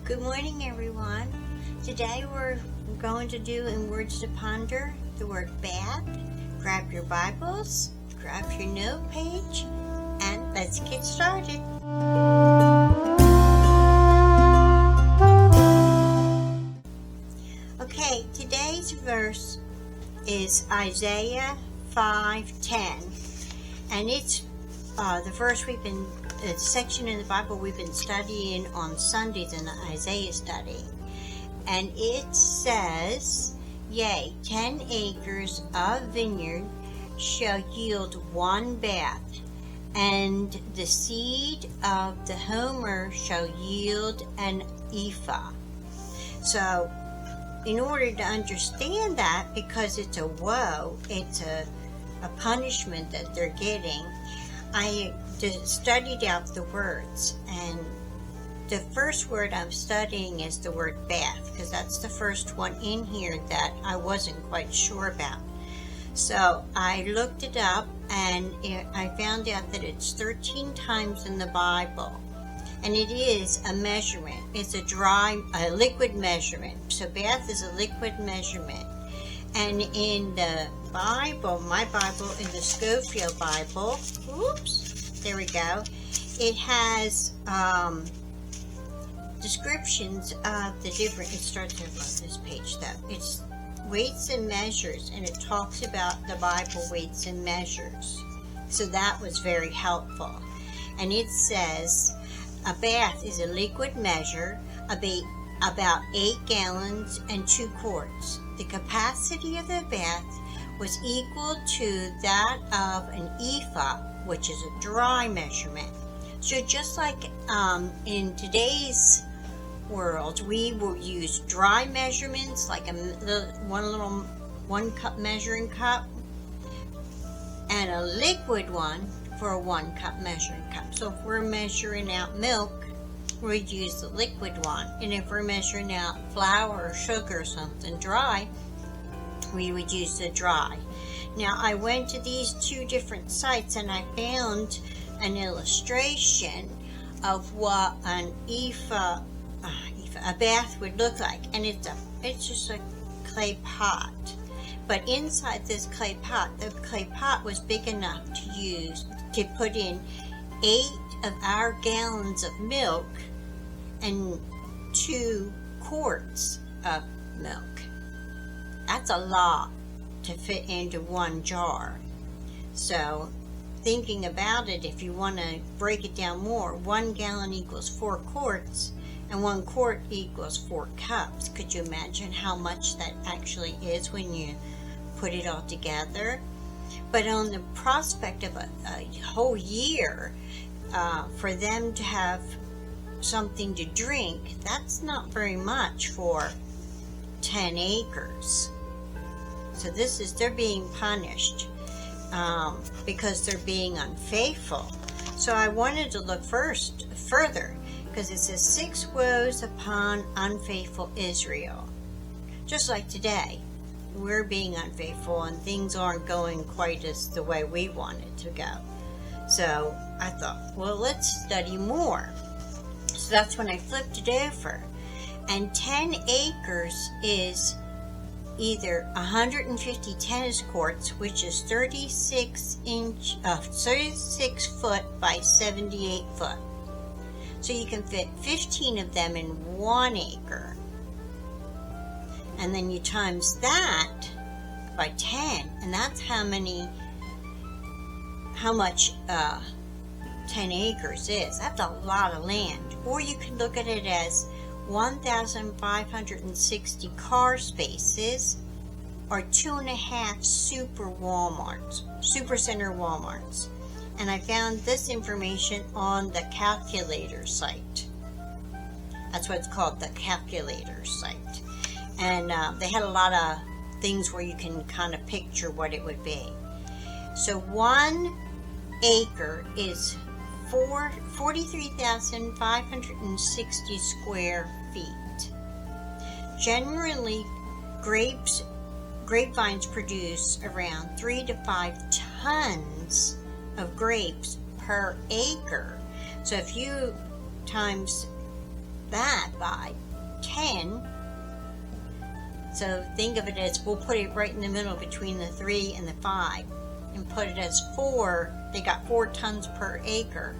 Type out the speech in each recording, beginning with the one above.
Good morning, everyone. Today we're going to do in Words to Ponder the word bath. Grab your Bibles, grab your note page, and let's get started. Okay, today's verse is Isaiah 5:10, and it's the verse a section in the Bible we've been studying on Sundays in the Isaiah study. And it says, "Yea, 10 acres of vineyard shall yield one bath, and the seed of the homer shall yield an ephah." So, in order to understand that, because it's a woe, it's a punishment that they're getting, I studied out the words, and the first word I'm studying is the word bath, because that's the first one in here that I wasn't quite sure about. So I looked it up, and I found out that it's 13 times in the Bible, and it is a measurement. It's a liquid measurement. So bath is a liquid measurement. And in the Bible, my Bible, in the Scofield Bible, there we go, it has descriptions of the different, it starts on this page though, it's weights and measures, and it talks about the Bible weights and measures. So that was very helpful. And it says, a bath is a liquid measure of about 8 gallons and 2 quarts. The capacity of the bath was equal to that of an ephah, which is a dry measurement. So just like in today's world, we will use dry measurements, like one cup measuring cup, and a liquid one for a 1 cup measuring cup. So if we're measuring out milk, we'd use the liquid one, and if we're measuring out flour or sugar or something dry, we would use the dry. Now I went to these 2 different sites, and I found an illustration of what an a bath would look like, and it's just a clay pot. But inside this clay pot, the clay pot was big enough to put in 8 of our gallons of milk and 2 quarts of milk. That's a lot to fit into 1 jar. So thinking about it, if you want to break it down more, 1 gallon equals 4 quarts, and 1 quart equals 4 cups. Could you imagine how much that actually is when you put it all together? But on the prospect of a whole year, for them to have something to drink, that's not very much for 10 acres. So they're being punished because they're being unfaithful. So I wanted to look further, because it says 6 woes upon unfaithful Israel. Just like today, we're being unfaithful and things aren't going quite as the way we want it to go. So I thought, well, let's study more. So that's when I flipped it over. And 10 acres is either 150 tennis courts, which is 36 foot by 78 foot. So you can fit 15 of them in 1 acre. And then you times that by 10, and that's how much 10 acres is. That's a lot of land. Or you can look at it as 1,560 car spaces, or 2.5 supercenter Walmarts. And I found this information on the calculator site. That's what it's called, the calculator site. And they had a lot of things where you can kind of picture what it would be. So 1 acre is 43,560 square feet. Generally, grapevines produce around 3 to 5 tons of grapes per acre. So if you times that by 10. So think of it as, we'll put it right in the middle between the 3 and the 5 and put it as 4. They got 4 tons per acre.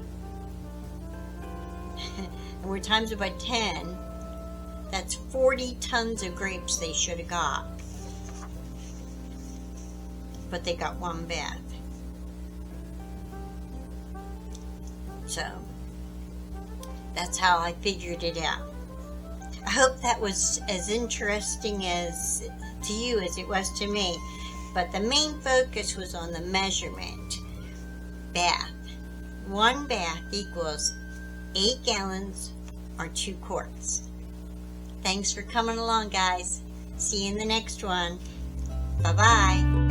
And we're times it by 10. That's 40 tons of grapes they should have got. But they got 1 bath. So that's how I figured it out. I hope that was as interesting as to you as it was to me. But the main focus was on the measurement. Bath. 1 bath equals 8 gallons or 2 quarts. Thanks for coming along, guys. See you in the next one. Bye-bye.